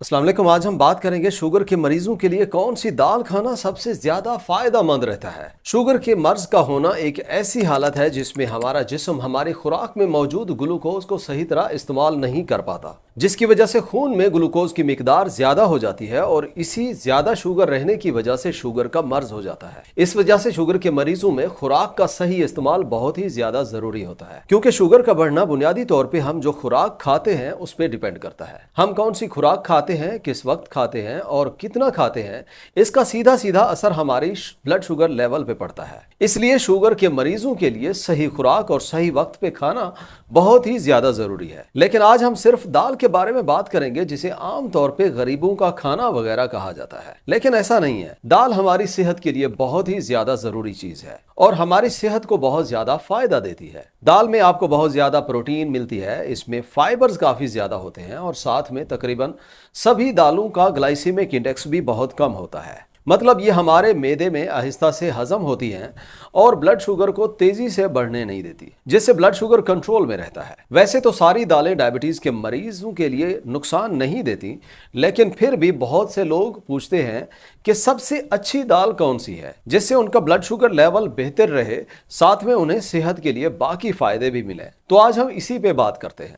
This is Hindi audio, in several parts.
अस्सलाम वालेकुम। आज हम बात करेंगे शुगर के मरीजों के लिए कौन सी दाल खाना सबसे ज्यादा फायदेमंद रहता है। शुगर के मर्ज का होना एक ऐसी हालत है जिसमें हमारा जिस्म हमारी खुराक में मौजूद ग्लूकोज को सही तरह इस्तेमाल नहीं कर पाता, जिसकी वजह से खून में ग्लूकोज की मिकदार ज्यादा हो जाती है और इसी ज्यादा शुगर रहने की वजह से शुगर का मर्ज हो जाता है। इस वजह से शुगर के मरीजों में खुराक का सही इस्तेमाल बहुत ही ज्यादा जरूरी होता है, क्योंकि शुगर का बढ़ना बुनियादी तौर पे हम जो खुराक खाते हैं उस पर डिपेंड करता है। हम कौन सी खुराक खाते हैं, किस वक्त खाते हैं और कितना खाते हैं, इसका सीधा सीधा असर हमारी ब्लड शुगर लेवल पे पड़ता है। इसलिए शुगर के मरीजों के लिए सही खुराक और सही वक्त पे खाना बहुत ही ज्यादा जरूरी है। लेकिन आज हम सिर्फ दाल के बारे में बात करेंगे, जिसे आमतौर पे गरीबों का खाना वगैरह कहा जाता है, लेकिन ऐसा नहीं है। दाल हमारी सेहत के लिए बहुत ही ज्यादा जरूरी चीज है और हमारी सेहत को बहुत ज्यादा फायदा देती है। दाल में आपको बहुत ज्यादा प्रोटीन मिलती है, इसमें फाइबर्स काफी ज्यादा होते हैं और साथ में तकरीबन सभी दालों का ग्लाइसेमिक इंडेक्स भी बहुत कम होता है। मतलब ये हमारे मैदे में आहिस्ता से हजम होती हैं और ब्लड शुगर को तेजी से बढ़ने नहीं देती, जिससे ब्लड शुगर कंट्रोल में रहता है। वैसे तो सारी दालें डायबिटीज के मरीजों के लिए नुकसान नहीं देती, लेकिन फिर भी बहुत से लोग पूछते हैं कि सबसे अच्छी दाल कौन सी है जिससे उनका ब्लड शुगर लेवल बेहतर रहे, साथ में उन्हें सेहत के लिए बाकी फायदे भी मिले। तो आज हम इसी पे बात करते हैं।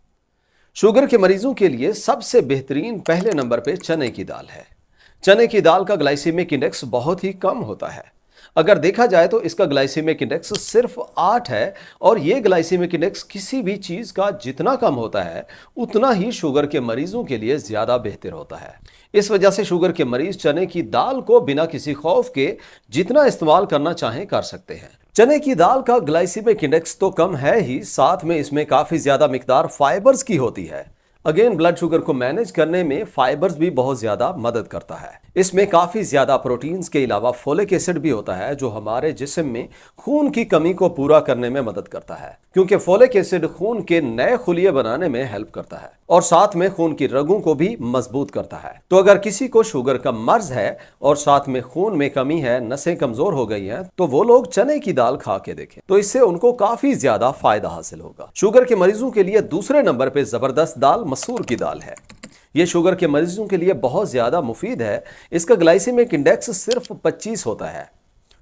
शुगर के मरीजों के लिए सबसे बेहतरीन पहले नंबर पे चने की दाल है। चने की दाल का ग्लाइसेमिक इंडेक्स बहुत ही कम होता है। अगर देखा जाए तो इसका ग्लाइसेमिक इंडेक्स सिर्फ 8 है और ये ग्लाइसेमिक इंडेक्स किसी भी चीज का जितना कम होता है उतना ही शुगर के मरीजों के लिए ज्यादा बेहतर होता है। इस वजह से शुगर के मरीज चने की दाल को बिना किसी खौफ के जितना इस्तेमाल करना चाहें कर सकते हैं। चने की दाल का ग्लाइसेमिक इंडेक्स तो कम है ही, साथ में इसमें काफी ज्यादा मिकदार फाइबर्स की होती है। अगेन ब्लड शुगर को मैनेज करने में फाइबर्स भी बहुत ज्यादा मदद करता है। इसमें काफी ज्यादा प्रोटीन्स के अलावा फोलिक एसिड भी होता है, जो हमारे जिस्म में खून की कमी को पूरा करने में मदद करता है, क्योंकि फोलिक एसिड खून के नए खुलिये बनाने में हेल्प करता है और साथ में खून की रगों को भी मजबूत करता है। तो अगर किसी को शुगर का मर्ज है और साथ में खून में कमी है, नसें कमजोर हो गई हैं, तो वो लोग चने की दाल खा के देखें, तो इससे उनको काफी ज्यादा फायदा हासिल होगा। शुगर के मरीजों के लिए दूसरे नंबर पे जबरदस्त दाल मसूर की दाल है। ये शुगर के मरीजों के लिए बहुत ज्यादा मुफीद है। इसका ग्लाइसेमिक इंडेक्स सिर्फ 25 होता है,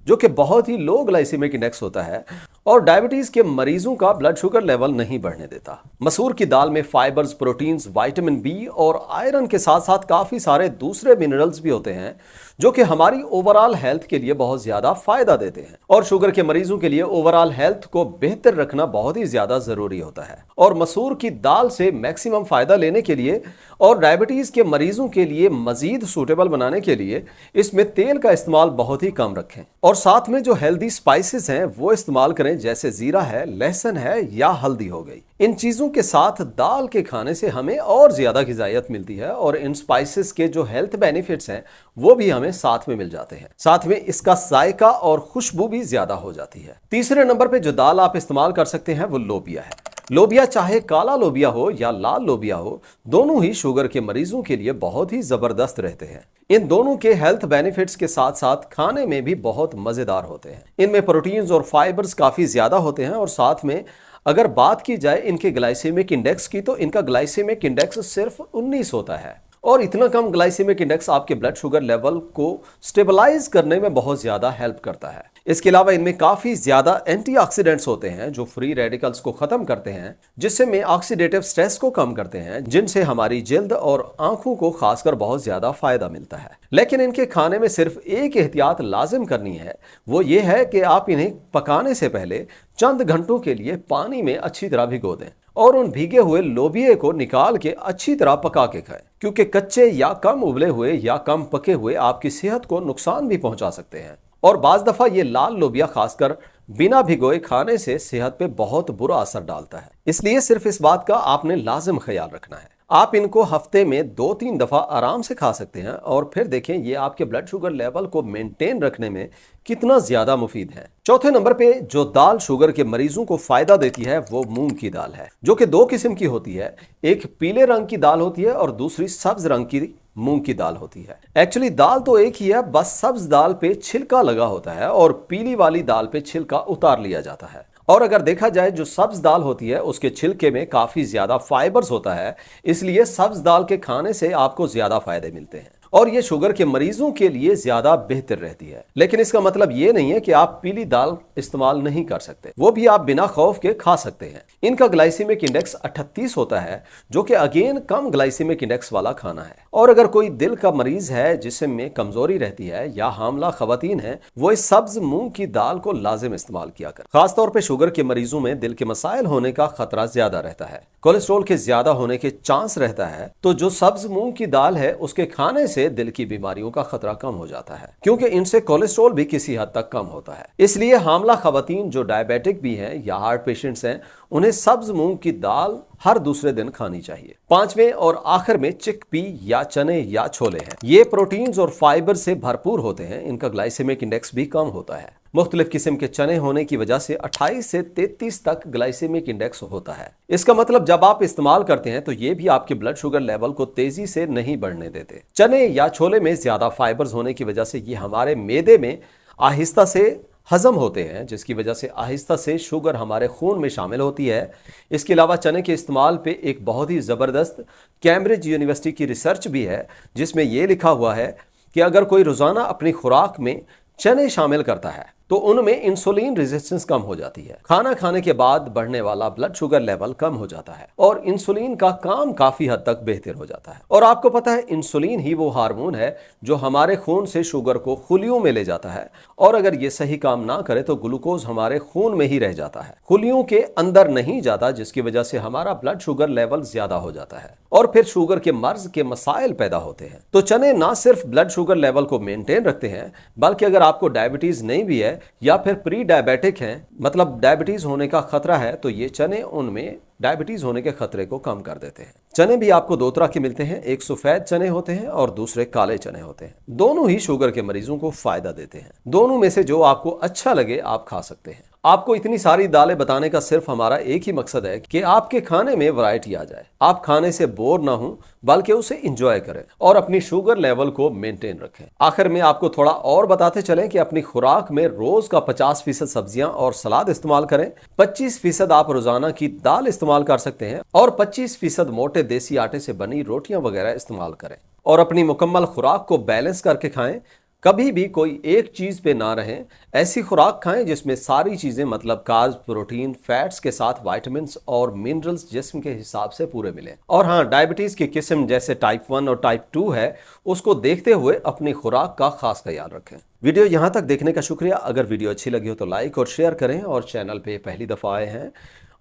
जो कि बहुत ही लो ग्लाइसेमिक इंडेक्स होता है और डायबिटीज के मरीजों का ब्लड शुगर लेवल नहीं बढ़ने देता। मसूर की दाल में फाइबर्स, प्रोटीन्स, विटामिन बी और आयरन के साथ साथ काफी सारे दूसरे मिनरल्स भी होते हैं, जो कि हमारी ओवरऑल हेल्थ के लिए बहुत ज्यादा फायदा देते हैं। और शुगर के मरीजों के लिए ओवरऑल हेल्थ को बेहतर रखना बहुत ही ज्यादा जरूरी होता है। और मसूर की दाल से मैक्सिमम फायदा लेने के लिए और डायबिटीज के मरीजों के लिए मजीद सूटेबल बनाने के लिए इसमें तेल का इस्तेमाल बहुत ही कम रखें और साथ में जो हेल्दी स्पाइसेस हैं वो इस्तेमाल करें, जैसे जीरा है, लहसुन है या हल्दी हो गई। इन चीजों के साथ दाल के खाने से हमें और ज्यादा ग़िज़ाइयत मिलती है और इन स्पाइसेस के जो हेल्थ बेनिफिट्स हैं वो भी हमें साथ में मिल जाते हैं। साथ में इसका जायका और खुशबू भी ज्यादा हो जाती है। तीसरे नंबर पे जो दाल आप इस्तेमाल कर सकते हैं वो लोबिया है। लोबिया चाहे काला लोबिया हो या लाल लोबिया हो, दोनों ही शुगर के मरीजों के लिए बहुत ही जबरदस्त रहते हैं। इन दोनों के हेल्थ बेनिफिट्स के साथ साथ खाने में भी बहुत मजेदार होते हैं। इनमें प्रोटीन्स और फाइबर्स काफी ज्यादा होते हैं और साथ में अगर बात की जाए इनके ग्लाइसेमिक इंडेक्स की, तो इनका ग्लाइसेमिक इंडेक्स सिर्फ 19 होता है और इतना कम ग्लाइसेमिक इंडेक्स आपके ब्लड शुगर लेवल को स्टेबलाइज करने में बहुत ज्यादा हेल्प करता है। इसके अलावा इनमें काफी ज्यादा एंटीऑक्सीडेंट्स होते हैं जो फ्री रेडिकल्स को खत्म करते हैं, जिससे में ऑक्सीडेटिव स्ट्रेस को कम करते हैं, जिनसे हमारी जल्द और आंखों को खासकर बहुत ज्यादा फायदा मिलता है। लेकिन इनके खाने में सिर्फ एक एहतियात लाजिम करनी है, वो ये है कि आप इन्हें पकाने से पहले चंद घंटों के लिए पानी में अच्छी तरह भिगो दें और उन भीगे हुए लोबिये को निकाल के अच्छी तरह पका के खाएं, क्योंकि कच्चे या कम उबले हुए या कम पके हुए आपकी सेहत को नुकसान भी पहुंचा सकते हैं। और बाज दफा ये लाल लोबिया खासकर बिना भिगोए खाने से सेहत पे बहुत बुरा असर डालता है। इसलिए सिर्फ इस बात का आपने लाजिम ख्याल रखना है। आप इनको हफ्ते में 2-3 दफा आराम से खा सकते हैं और फिर देखें ये आपके ब्लड शुगर लेवल को मेंटेन रखने में कितना ज्यादा मुफीद है। चौथे नंबर पे जो दाल शुगर के मरीजों को फायदा देती है वो मूंग की दाल है, जो कि 2 किस्म की होती है। एक पीले रंग की दाल होती है और दूसरी सब्ज रंग की मूंग की दाल होती है। एक्चुअली दाल तो एक ही है, बस सब्ज दाल पे छिलका लगा होता है और पीली वाली दाल पे छिलका उतार लिया जाता है और अगर देखा जाए जो सब्ज दाल होती है उसके छिलके में काफी ज्यादा फाइबर्स होता है, इसलिए सब्ज दाल के खाने से आपको ज्यादा फायदे मिलते हैं और ये शुगर के मरीजों के लिए ज्यादा बेहतर रहती है। लेकिन इसका मतलब ये नहीं है कि आप पीली दाल इस्तेमाल नहीं कर सकते, वो भी आप बिना खौफ के खा सकते हैं। इनका ग्लाइसेमिक इंडेक्स 38 होता है, जो कि अगेन कम ग्लाइसेमिक इंडेक्स वाला खाना है। और अगर कोई दिल का मरीज है, जिस्म में कमजोरी रहती है या हामला खवातीन है, वो इस सब्ज मूंग की दाल को लाजिम इस्तेमाल किया कर। खासतौर पर शुगर के मरीजों में दिल के मसाइल होने का खतरा ज्यादा रहता है, कोलेस्ट्रॉल के ज्यादा होने के चांस रहता है, तो जो सब्ज मूंग की दाल है उसके खाने से दिल की बीमारियों का खतरा कम हो जाता है, क्योंकि इनसे कोलेस्ट्रॉल भी किसी हद तक कम होता है। इसलिए हामला खवातीन जो डायबिटिक भी हैं या हार्ट पेशेंट्स हैं, उन्हें सब्ज मूंग की दाल हर दूसरे दिन खानी चाहिए। पांचवें और आखिर में चिकपी या चने या छोले हैं। ये प्रोटीन्स और फाइबर से भरपूर होते हैं, इनका ग्लाइसेमिक इंडेक्स भी कम होता है। मुख्तलिफ किस्म के चने होने की वजह से 28 से 33 तक ग्लाइसेमिक इंडेक्स होता है। इसका मतलब जब आप इस्तेमाल करते हैं तो ये भी आपके ब्लड शुगर लेवल को तेजी से नहीं बढ़ने देते। चने या छोले में ज्यादा फाइबर्स होने की वजह से ये हमारे मैदे में आहिस्ता से हजम होते हैं, जिसकी वजह से आहिस्ता से शुगर हमारे खून में शामिल होती है। इसके अलावा चने के इस्तेमाल पे एक बहुत ही ज़बरदस्त कैम्ब्रिज यूनिवर्सिटी की रिसर्च भी है, जिसमें यह लिखा हुआ है कि अगर कोई रोज़ाना अपनी खुराक में चने शामिल करता है तो उनमें इंसुलिन रेजिस्टेंस कम हो जाती है। खाना खाने के बाद बढ़ने वाला ब्लड शुगर लेवल कम हो जाता है और इंसुलिन का काम काफी हद तक बेहतर हो जाता है। और आपको पता है इंसुलिन ही वो हार्मोन है जो हमारे खून से शुगर को खुलियों में ले जाता है, और अगर ये सही काम ना करे तो ग्लूकोज हमारे खून में ही रह जाता है, खुलियों के अंदर नहीं जाता, जिसकी वजह से हमारा ब्लड शुगर लेवल ज्यादा हो जाता है और फिर शुगर के मर्ज के मसाइल पैदा होते हैं। तो चने ना सिर्फ ब्लड शुगर लेवल को मेंटेन रखते हैं, बल्कि अगर आपको डायबिटीज नहीं भी है या फिर प्री डायबिटिक हैं, मतलब डायबिटीज होने का खतरा है, तो ये चने उनमें डायबिटीज होने के खतरे को कम कर देते हैं। चने भी आपको दो तरह के मिलते हैं, एक सफेद चने होते हैं और दूसरे काले चने होते हैं। दोनों ही शुगर के मरीजों को फायदा देते हैं। दोनों में से जो आपको अच्छा लगे आप खा सकते हैं। आपको इतनी सारी दालें बताने का सिर्फ हमारा एक ही मकसद है कि आपके खाने में वैरायटी आ जाए, आप खाने से बोर ना हो बल्कि उसे एंजॉय करें और अपनी शुगर लेवल को मेंटेन रखें। आखिर में आपको थोड़ा और बताते चलें कि अपनी खुराक में रोज का 50% सब्जियां और सलाद इस्तेमाल करें, 25% आप रोजाना की दाल इस्तेमाल कर सकते हैं और 25% मोटे देसी आटे से बनी रोटियां वगैरह इस्तेमाल करें और अपनी मुकम्मल खुराक को बैलेंस करके खाएं। कभी भी कोई एक चीज पे ना रहें, ऐसी खुराक खाएं जिसमें सारी चीजें मतलब कार्ब्स, प्रोटीन, फैट्स के साथ विटामिन्स और मिनरल्स जिस्म के हिसाब से पूरे मिलें। और हाँ, डायबिटीज की किस्म जैसे टाइप 1 और टाइप 2 है, उसको देखते हुए अपनी खुराक का खास ख्याल रखें। वीडियो यहाँ तक देखने का शुक्रिया। अगर वीडियो अच्छी लगी हो तो लाइक और शेयर करें, और चैनल पे पहली दफ़ा आए हैं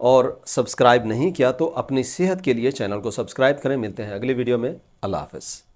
और सब्सक्राइब नहीं किया तो अपनी सेहत के लिए चैनल को सब्सक्राइब करें। मिलते हैं अगली वीडियो में। अल्लाह हाफ़िज़।